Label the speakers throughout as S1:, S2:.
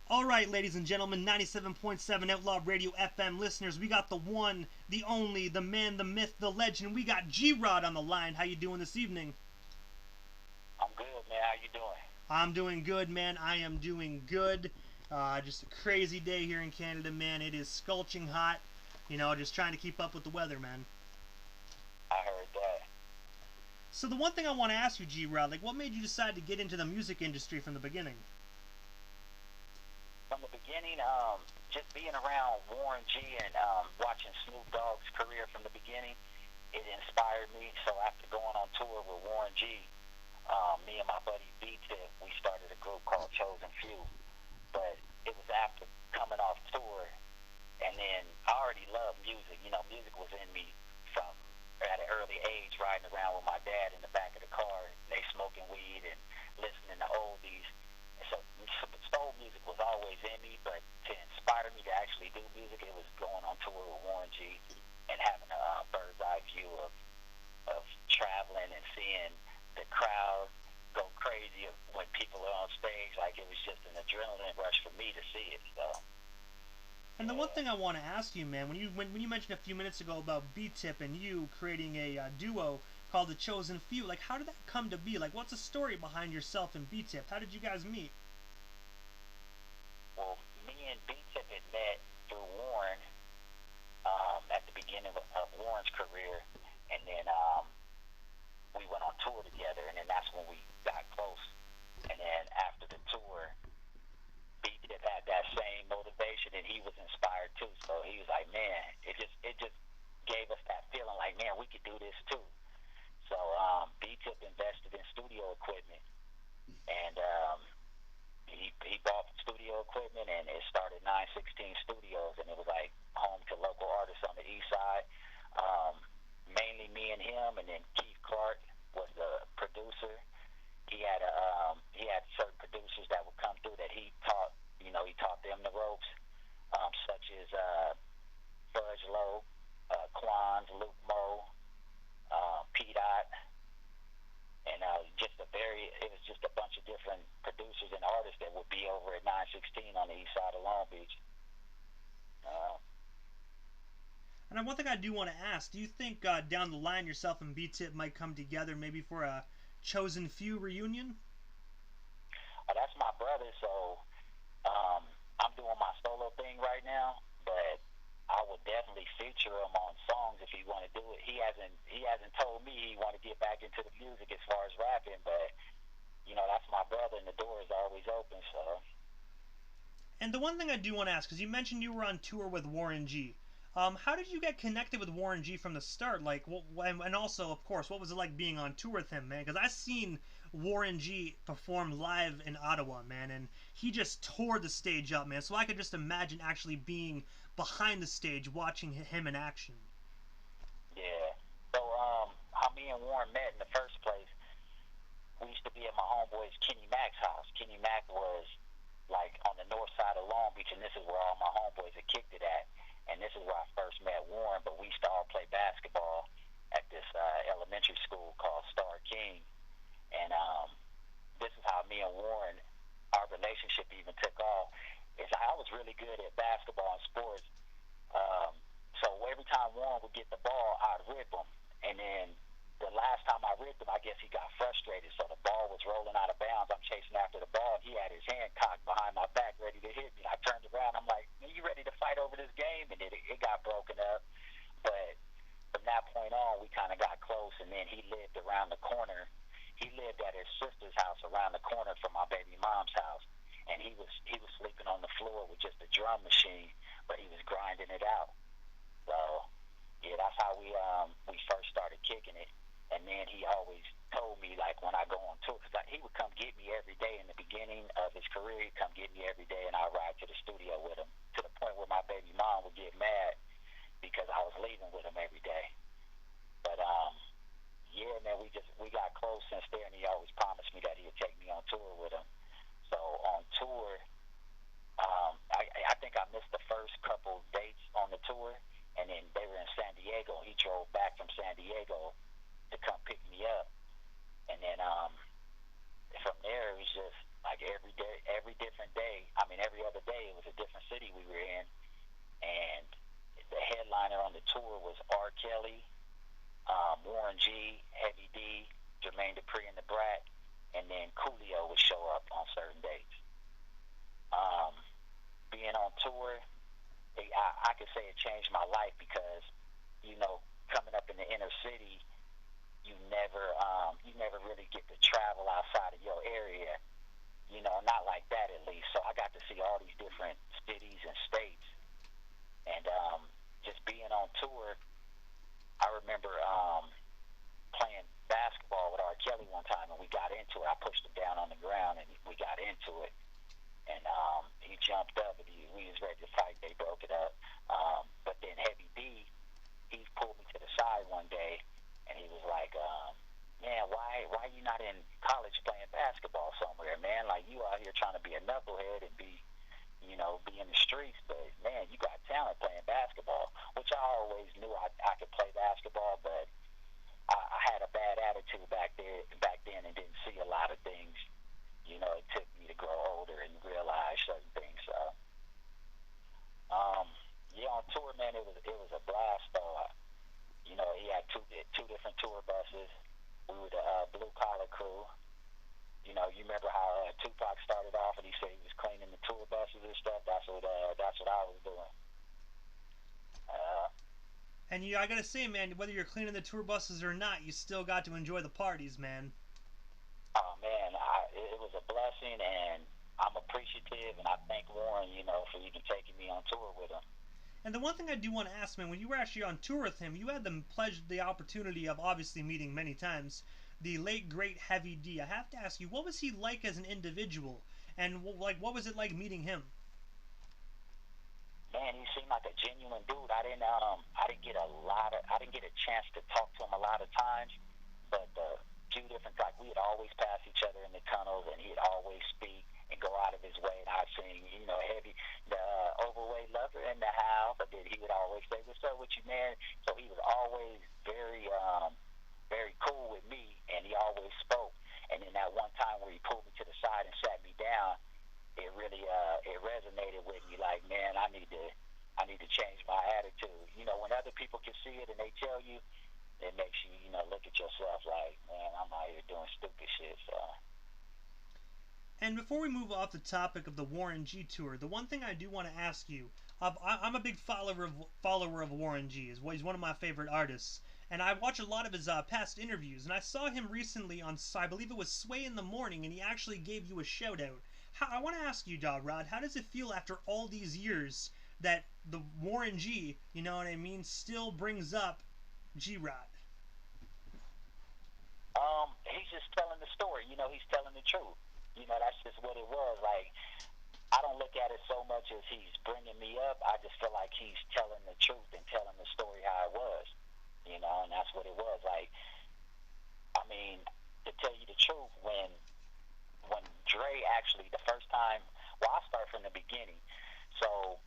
S1: Alright, ladies and gentlemen, 97.7 Outlaw Radio FM listeners, we got the one, the only, the man, the myth, the legend. We got GRodd on the line. How you doing this evening?
S2: I'm good, man. How you doing?
S1: I'm doing good, man. I am doing good. Just a crazy day here in Canada, man. It is scorching hot. You know, just trying to keep up with the weather, man.
S2: I heard that.
S1: So the one thing I want to ask you, GRodd, like, what made you decide to get into the music industry from the beginning?
S2: From the beginning, just being around Warren G and watching Snoop Dogg's career from the beginning, it inspired me. So after going on tour with Warren G, me and my buddy Beatific, we started a group called Chosen Few. But it was after coming off tour, and then I already loved music. You know, music was in me from at an early age, riding around with my dad in the back of the car, they smoking weed and listening to oldies. So soul music was always in me, but to inspire me to actually do music, it was going on tour with Warren G and having a bird's eye view of traveling and seeing the crowd go crazy when people are on stage. Like, it was just an adrenaline rush for me to see it. So.
S1: And the one thing I want to ask you, man, when you mentioned a few minutes ago about B-Tip and you creating a duo called the Chosen Few, like, how did that come to be? Like, what's the story behind yourself and B-Tip? How did you guys meet?
S2: Well, me and B-Tip had met through Warren at the beginning of Warren's career, and then we went on tour together, and then that's when we got close. And then after the tour, B-Tip had that same motivation, and he was inspired too. So he was like, man, it just gave us that feeling like, man, we could do this too. So B-Tip invested in studio equipment, and he bought studio equipment, and it started 916 Studios, and it was like home to local artists on the east side. Mainly me and him, and then Keith Clark was the producer. He had certain producers that would come through that he taught. You know, he taught them the ropes, such as Fudge Lowe, Quans, Luke Moe, P. Dot, and it was just a bunch of different producers and artists that would be over at 916 on the east side of Long Beach.
S1: And one thing I do want to ask, do you think down the line yourself and B-Tip might come together maybe for a Chosen Few reunion?
S2: That's my brother, so I'm doing my solo thing right now, but I would definitely feature him on songs if he want to do it. He hasn't told me he want to get back into the music as far as rapping, but you know, that's my brother, and the door is always open. So.
S1: And the one thing I do want to ask, because you mentioned you were on tour with Warren G. How did you get connected with Warren G from the start? Like, and also, of course, what was it like being on tour with him, man? Because I seen Warren G perform live in Ottawa, man, and he just tore the stage up, man. So I could just imagine actually being behind the stage watching him in action.
S2: Yeah. So, how me and Warren met in the first place, we used to be at my homeboy's Kenny Mac's house. Kenny Mac was like on the north side of Long Beach, and this is where all my homeboys had kicked it at. And this is where I first met Warren, but we used to all play basketball at this elementary school called Star King. And this is how me and Warren, our relationship even took off. Is I was really good at basketball and sports. So every time Warren would get the ball, I'd rip him. And then the last time I ripped him, I guess he got frustrated. So the ball was rolling out of bounds. I'm chasing after the ball, and he had his hand cocked behind my back, ready to hit me. I turned around. I'm like, "Are you ready to fight over this game?" And it got broken up. But from that point on, we kind of got close. And then he lived around the corner. He lived at his sister's house around the corner from my baby mom's house. And he was sleeping on the floor with just a drum machine, but he was grinding it out. So yeah, that's how we first started kicking it. And then he always told me, like, when I go on tour, because he would come get me every day in the beginning of his career. He'd come get me every day, and I'd ride to the studio with him, to the point where my baby mom would get mad because I was leaving with him every day. But, yeah, man, we got close since then, and he always promised me that he would take me on tour with him. So on tour, I think I missed the first couple dates on the tour, and then they were in San Diego. He drove back from San Diego to come pick me up, and then from there it was just like every different day. I mean, and every other day it was a different city we were in. And the headliner on the tour was R. Kelly, Warren G, Heavy D, Jermaine Dupri and the Brat, and then Coolio would show up on certain dates. Being on tour, I could say it changed my life because, coming up in the inner city, you never really get to travel outside of your area, not like that at least. So I got to see all these different cities and states, and just being on tour, I remember playing basketball with R. Kelly one time, and we got into it. I pushed him down on the ground, and we got into it. And he jumped up, and we was ready to fight. They broke it up. But then Heavy D, he pulled me to the side one day, and he was like, man, why you not in college playing basketball somewhere, man? Like, you out here trying to be a knucklehead and be in the streets, but, man, you got talent playing basketball, which I always knew I could play basketball, but I had a bad attitude back then and didn't see a lot of things. It took me to grow older and realize certain things. So, on tour, man, it was a blast. Though, he had two different tour buses. We were the blue collar crew. You remember how Tupac started off and he said he was cleaning the tour buses and stuff. That's what I was doing.
S1: And I gotta say, man, whether you're cleaning the tour buses or not, you still got to enjoy the parties, man.
S2: Oh man, it was a blessing, and I'm appreciative, and I thank Warren, for even taking me on tour with him.
S1: And the one thing I do want to ask, man, when you were actually on tour with him, you had the opportunity of obviously meeting many times the late great Heavy D. I have to ask you, what was he like as an individual, and what was it like meeting him?
S2: Man, he seemed like a genuine dude. I didn't get a chance to talk to him a lot of times, but few different, like, we would always pass each other in the tunnels, and he'd always speak and go out of his way, and I'd sing, Heavy, the overweight lover in the house, but then he would always say, what's up with you, man? So he was always very cool with me, and he always spoke. And then that one time where he pulled me to the side and sat me down, it really it resonated with me, like, man, I need to change my attitude. When other people can see it and they tell you, it makes you, look at yourself like, man, I'm out here doing stupid shit. So.
S1: And before we move off the topic of the Warren G tour, the one thing I do want to ask you, I'm a big follower of Warren G. He's one of my favorite artists, and I watch a lot of his past interviews. And I saw him recently on, I believe it was Sway in the Morning, and he actually gave you a shout out. I want to ask you, Rod, how does it feel after all these years that the Warren G, still brings up GRodd?
S2: He's just telling the story. He's telling the truth. That's just what it was. Like, I don't look at it so much as he's bringing me up. I just feel like he's telling the truth and telling the story how it was. And that's what it was. Like, I mean, to tell you the truth, when Dre actually, the first time, I'll start from the beginning. So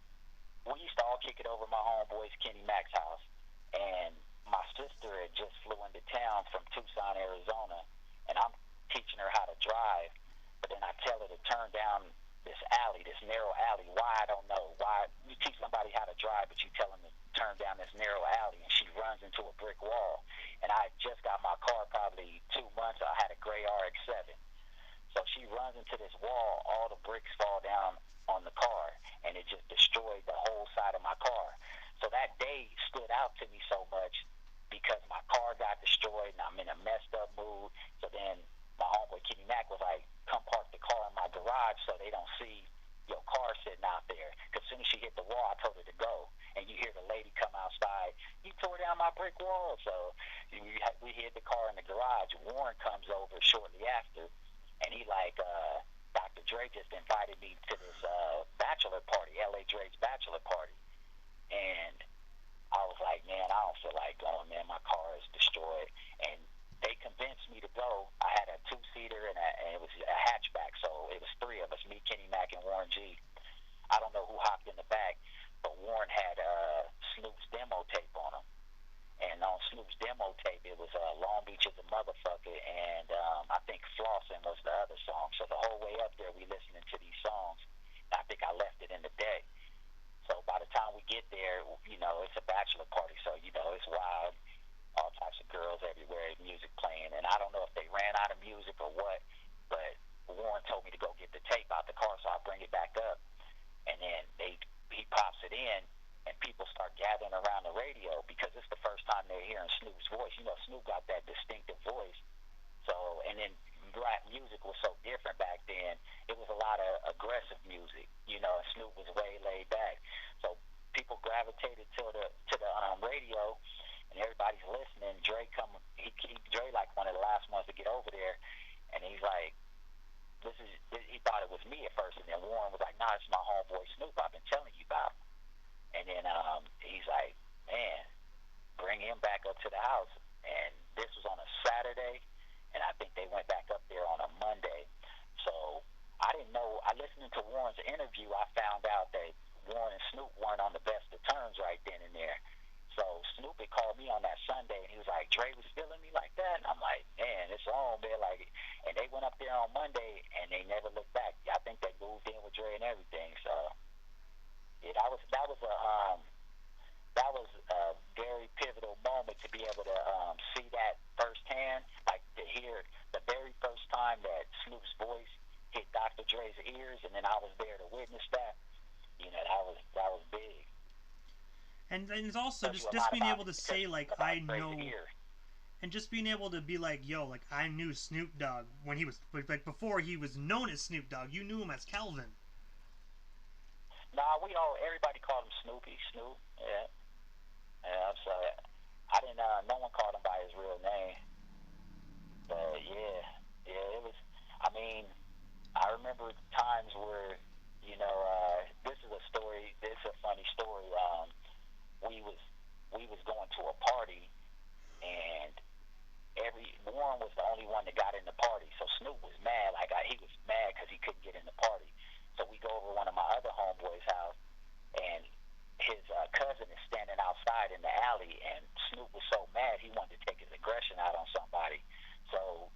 S2: we used to all kick it over my homeboy's Kenny Mac's house, and my sister had just flew into town from Tucson, Arizona, and I'm teaching her how to drive, but then I tell her to turn down this narrow alley. Why, I don't know. Why you teach somebody how to drive, but you tell them to turn down this narrow alley, and she runs into a brick wall. And I just got my car probably 2 months. I had a gray RX-7. So she runs into this wall, all the bricks fall down on the car, and it just destroyed the whole side of my car. So that day stood out to me so much because my car got destroyed, and I'm in a messed up mood. So then my homeboy Kenny Mac was like, come park the car in my garage so they don't see your car sitting out there. Because as soon as she hit the wall, I told her to go. And you hear the lady come outside, you tore down my brick wall. So we hid the car in the garage. Warren comes over shortly after, and he like, Dr. Dre just invited me to this bachelor party, L.A. Dre's bachelor party. And I was like, man, I don't feel like going, man. My car is destroyed. And they convinced me to go. I had a two-seater, and it was a hatchback, so it was three of us, me, Kenny Mac, and Warren G. I don't know who hopped in the back, but Warren had Snoop's demo tape on him. And on Snoop's demo tape, it was Long Beach is a Motherfucker, and I think Flossin' was the other song. So the whole way up there, we listening to these songs. And I think I aggressive music, and Snoop was way laid back. So people gravitated to the radio, and everybody's listening. Dre Dre like one of the last ones to get over there, and he's like, he thought it was me at first, and then Warren was like, nah, it's my homeboy Snoop I've been telling you about. And then he's like, man, bring him back up to the house. And this was on a Saturday, and I think they went back up there on a Monday. So I didn't know. I listened to Warren's interview. I found out that Warren and Snoop weren't on the best of terms right then and there. So Snoop had called me on that Sunday, and he was like, Dre was feeling me like that? And I'm like, man, it's on, man. Like, and they went up there on Monday, and they never looked back. I think they moved in with Dre and everything. So yeah, that was a very pivotal moment to be able to see that firsthand, like to hear the very first time that Snoop's voice hit Dr. Dre's ears, and then I was there to witness that. That was big.
S1: And it's also just being able to say, like, I know, and just being able to be like, yo, like, I knew Snoop Dogg when he was, like, before he was known as Snoop Dogg. You knew him as Calvin.
S2: Nah, everybody called him Snoopy, Snoop, yeah. Yeah, so I didn't, no one called him by his real name. But, yeah, it was, I mean, I remember times where, this is a funny story. We was going to a party, and Warren was the only one that got in the party. So Snoop was mad. He was mad because he couldn't get in the party. So we go over to one of my other homeboys' house, and his cousin is standing outside in the alley, and Snoop was so mad he wanted to take his aggression out on somebody. So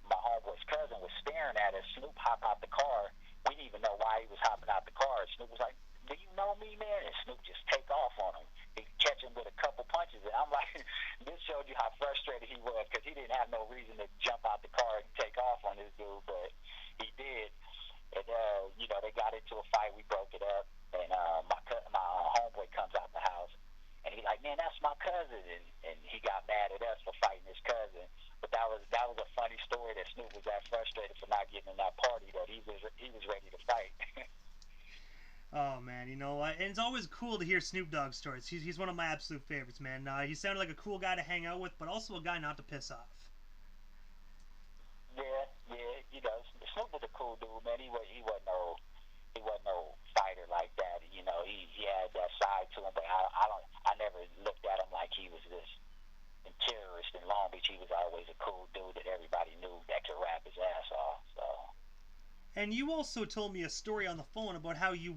S2: my homeboy's cousin was staring at us. Snoop hopped out the car. We didn't even know why he was hopping out the car. Snoop was like, do you know me, man? And Snoop just take off on him. He catch him with a couple punches, and I'm like, this showed you how frustrated he was, because he didn't have no reason to jump out the car and take off on this dude, but he did. And they got into a fight. We broke it up, and my homeboy comes out the house, and he's like, man, that's my cousin, and he got mad at us for fighting his cousin. But that was a funny story that Snoop was that frustrated for not getting in that party that he was ready to fight.
S1: Oh, man, and it's always cool to hear Snoop Dogg stories. He's one of my absolute favorites, man. He sounded like a cool guy to hang out with, but also a guy not to piss off.
S2: Yeah, Snoop was a cool dude, man. He wasn't no fighter like that. He had that side to him, but I never looked at him like he was this terrorist in Long Beach. He was always a cool dude that everybody knew that could rap his ass off. So.
S1: And you also told me a story on the phone about how you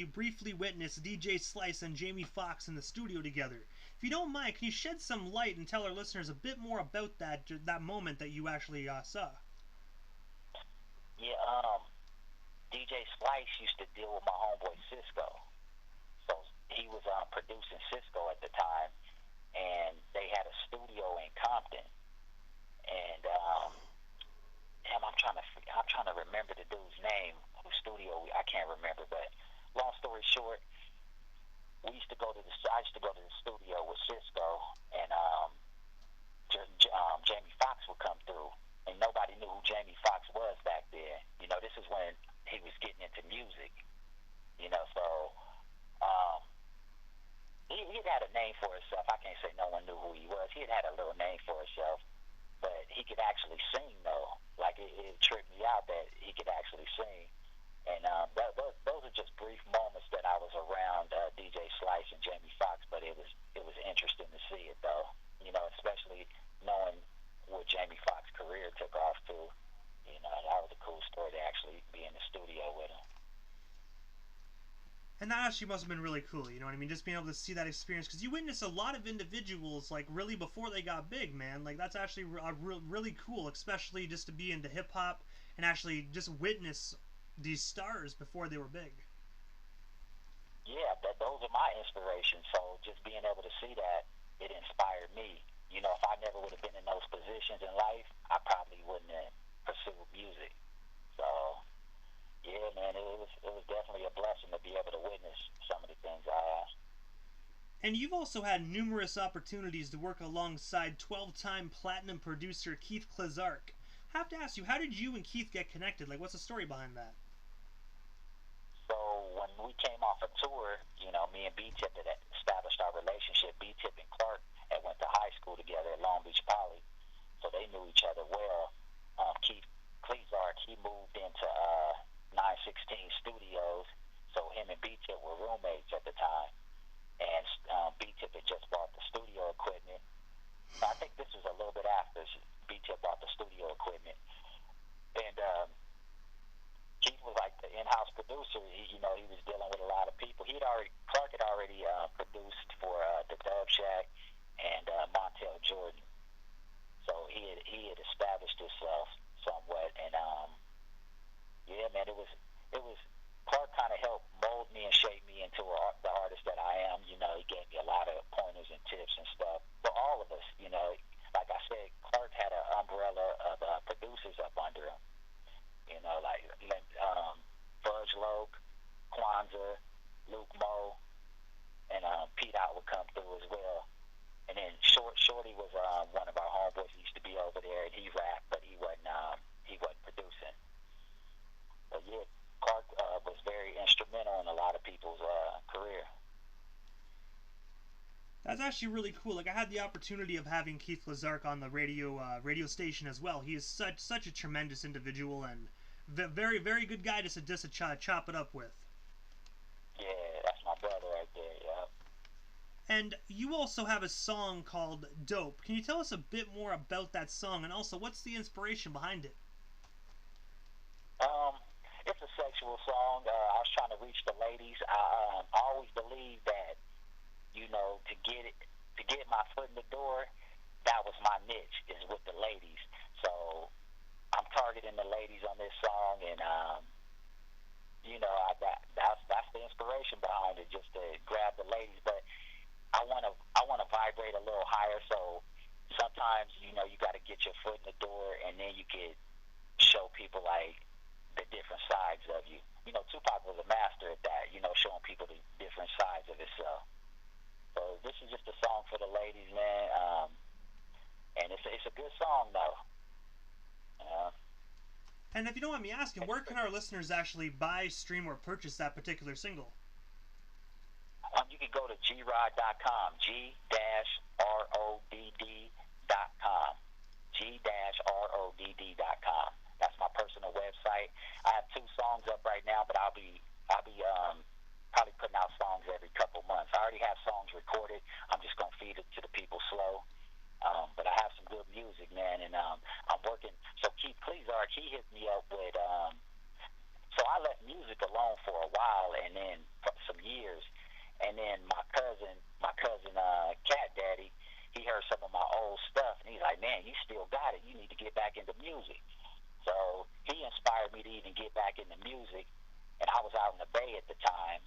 S1: briefly witnessed DJ Slice and Jamie Foxx in the studio together. If you don't mind, can you shed some light and tell our listeners a bit more about that moment that you actually saw?
S2: Yeah, DJ Slice used to deal with my homeboy Cisco. So he was producing Cisco at the time, and they had a studio in Compton. And I'm trying to remember the dude's name, whose studio I can't remember. But long story short, I used to go to the studio with Cisco, and Jamie Foxx would come through, and nobody knew who Jamie Foxx was back then. This is when he was getting into music. So he had a name for himself. I can't say no one knew who he was. He had a little name for himself, but he could actually sing though. Like it tripped me out that he could actually sing. And those are just brief moments that I was around DJ Slice and Jamie Foxx, but it was interesting to see it though. Especially knowing what Jamie Foxx's career took off to. That was a cool story to actually be in the studio with him.
S1: And that actually must have been really cool, you know what I mean? Just being able to see that experience, because you witness a lot of individuals, like, really before they got big, man. Like, that's actually really cool, especially just to be into hip-hop and actually just witness these stars before they were big.
S2: Yeah, those are my inspirations, so just being able to see that, it inspired me. If I never would have been in those positions in life, I probably wouldn't have pursued music. So, yeah, man, it was definitely a blessing to be able to witness some of the things I have.
S1: And you've also had numerous opportunities to work alongside 12-time platinum producer Keith Klezark. I have to ask you, how did you and Keith get connected? Like, what's the story behind that?
S2: tour, me and B-Tip had established our relationship. B-Tip and Clark had went to high school together at Long Beach Poly, so they knew each other well. Keith Klezark, he moved into 916 Studios, so him and B-Tip were roommates at the time. And B-Tip had just bought the studio equipment. I think this was a little bit after B-Tip bought the studio equipment. And Keith was like the in-house producer. He was dealing with a lot of people. Clark had already produced for the Dub Shack and Montel Jordan. So he had established himself somewhat. And yeah, man, it was Clark kind of helped mold me and shape me into the artist that I am. He gave me a lot of pointers and tips and stuff. For all of us, like I said, Clark had an umbrella of producers up under him. Like Fudge Loke, Kwanzaa, Luke Moe, and Pete Out would come through as well. And then Shorty was one of our homeboys. He used to be over there, and he rapped, but he wasn't producing. But yeah, Clark was very instrumental in a lot of people's career.
S1: That's actually really cool. Like I had the opportunity of having Keith Klezark on the radio station as well. He is such a tremendous individual and very very good guy just to chop it up with.
S2: Yeah, that's my brother right there. Yeah.
S1: And you also have a song called Dope. Can you tell us a bit more about that song, and also what's the inspiration behind it?
S2: It's a sexual song. I was trying to reach the ladies. I always believed that, to get my foot in the door, that was my niche, is with the ladies. So I'm targeting the ladies on this song, and that's the inspiration behind it, just to grab the ladies. But I want to vibrate a little higher. So sometimes you got to get your foot in the door, and then you can show people like the different sides of you. Tupac was a master at that. Showing people the different sides of himself. So this is just a song for the ladies, man. And it's a good song though.
S1: And if you don't mind me asking, where can our listeners actually buy, stream, or purchase that particular single?
S2: You can go to GRoddcom, G-RoddD.com, G-RoddD.com. That's my personal website. I have 2 songs up right now, but I'll be probably putting out songs every couple months. I already have songs recorded. I'm just gonna feed it to the people slow. But I have some good music, man, and I'm working. So Keith Klezark, he hit me up with. So I left music alone for a while, and then for some years, and then my cousin, Cat Daddy, he heard some of my old stuff, and he's like, "Man, you still got it. You need to get back into music." So he inspired me to even get back into music, and I was out in the Bay at the time,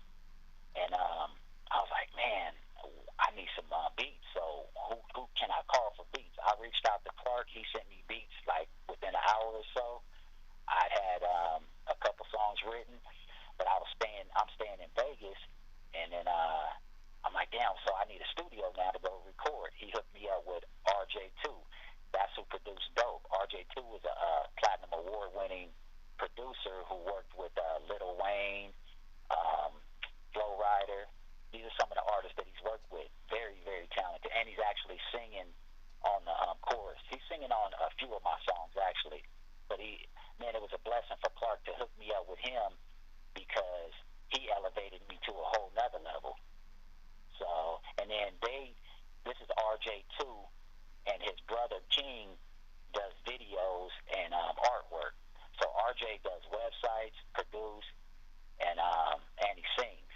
S2: and I was like, "Man, I need some beats, so who can I call for beats?" I reached out to Clark. He sent me beats like within an hour or so. I had a couple songs written, but I'm staying in Vegas, and then I'm like, damn, so I need a studio now to go record. He hooked me up with RJ2. That's who produced Dope. RJ2 was a Platinum Award-winning producer who worked with Lil Wayne, Flo Rida. These are some of the artists that he's worked with. Very, very talented. And he's actually singing on the chorus. He's singing on a few of my songs, actually. But it was a blessing for Clark to hook me up with him because he elevated me to a whole nother level. So, and then this is RJ2, and his brother King does videos and artwork. So RJ does websites, produce, and he sings.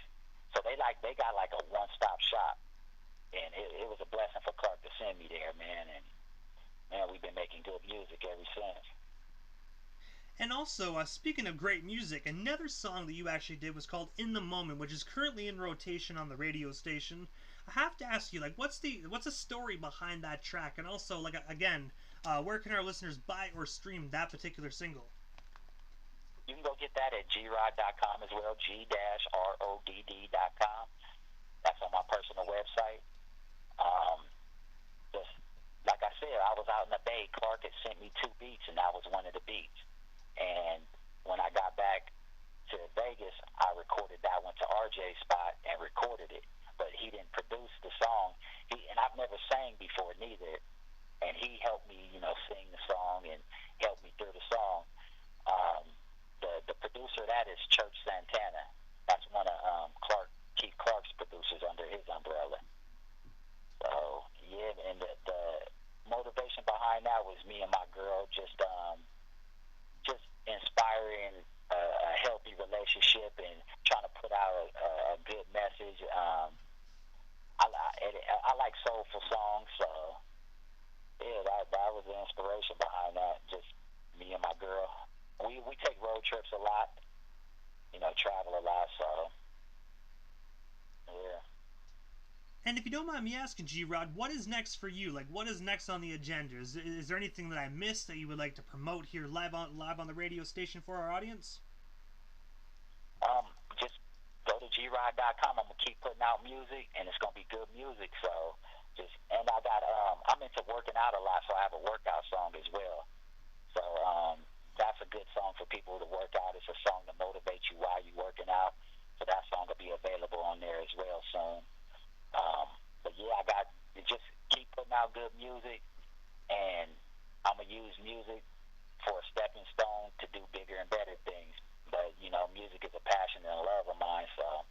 S2: So they got like a one-stop shop, and it was a blessing for Clark to send me there, man. And man, we've been making good music ever since.
S1: And also, speaking of great music, another song that you actually did was called "In the Moment," which is currently in rotation on the radio station. I have to ask you, like, what's the story behind that track, and also, like, again, where can our listeners buy or stream that particular single?
S2: You can go get that at GRodd.com as well, G-RoddD.com. That's on my personal website. Just like I said, I was out in the Bay. Clark had sent me 2 beats, and that was one of the beats. And when I got back to Vegas, I recorded that one to RJ spot and recorded it, but he didn't produce the song. And I've never sang before neither, and he helped me, sing the song and helped me through the song. The producer of that is Church Santana. That's one of Keith Clark's producers under his umbrella. So yeah, and the motivation behind that was me and my girl just inspiring a healthy relationship and trying to put out a good message. I like soulful songs, so yeah, that was the inspiration behind that. Just me and my girl. We take road trips a lot, travel a lot, so yeah.
S1: And if you don't mind me asking, GRodd, what is next for you? Like, what is next on the agenda? Is there anything that I missed that you would like to promote here live on the radio station for our audience?
S2: Just go to GRoddcom. I'm gonna keep putting out music, and it's gonna be good music. So and I got I'm into working out a lot, so I have a workout song as well. So that's a good song for people to work out. It's a song to motivate you while you're working out. So that song will be available on there as well soon. But yeah, I got to just keep putting out good music, and I'm gonna use music for a stepping stone to do bigger and better things. But music is a passion and a love of mine. So,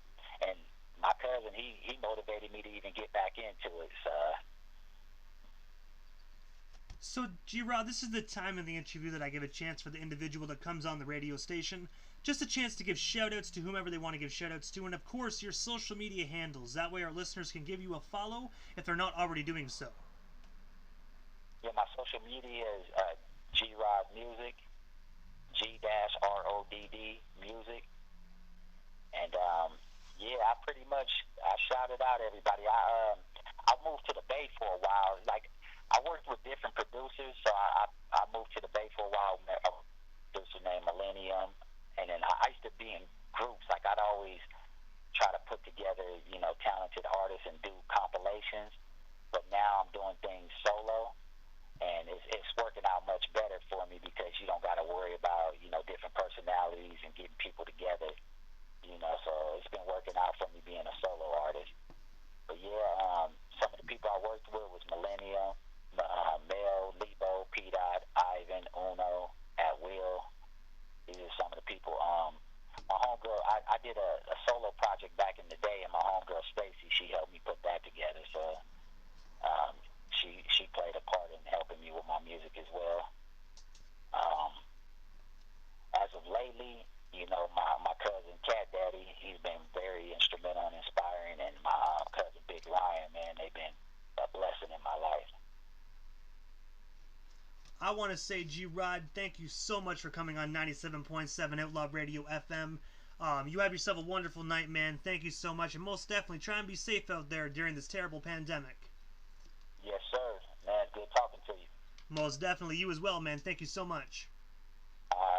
S2: and my cousin, he motivated me to even get back into it.
S1: So, GRodd, this is the time in the interview that I give a chance for the individual that comes on the radio station. Just a chance to give shout-outs to whomever they want to give shout-outs to, and of course, your social media handles. That way our listeners can give you a follow if they're not already doing so.
S2: Yeah, my social media is GRodd Music, G-RoddD Music. And, yeah, I shouted out everybody. I moved to the Bay for a while. Like, I worked with different producers, so I moved to the Bay for a while. Met a producer named Millennium. And then I used to be in groups. Like, I'd always try to put together, talented artists and do compilations. But now I'm doing things solo, and it's working out much better for me because you don't got to worry about, different personalities and getting people together, So it's been working out for me being a solo artist. But, yeah, some of the people I worked with was Millennium, Mel, Lebo, P-Dot, Ivan, Uno, At Will. These are some of the people. My homegirl, I did a solo project back in the day, and my homegirl Stacy, she helped me put that together. So she played a part in helping me with my music as well. As of lately, my cousin Cat Daddy, he's been very instrumental and inspiring, and my cousin Big Ryan, man, they've been a blessing in my life.
S1: I want to say, GRodd, thank you so much for coming on 97.7 Outlaw Radio FM. You have yourself a wonderful night, man. Thank you so much, and most definitely try and be safe out there during this terrible pandemic.
S2: Yes, sir. Man, good talking to you.
S1: Most definitely. You as well, man. Thank you so much.
S2: All right.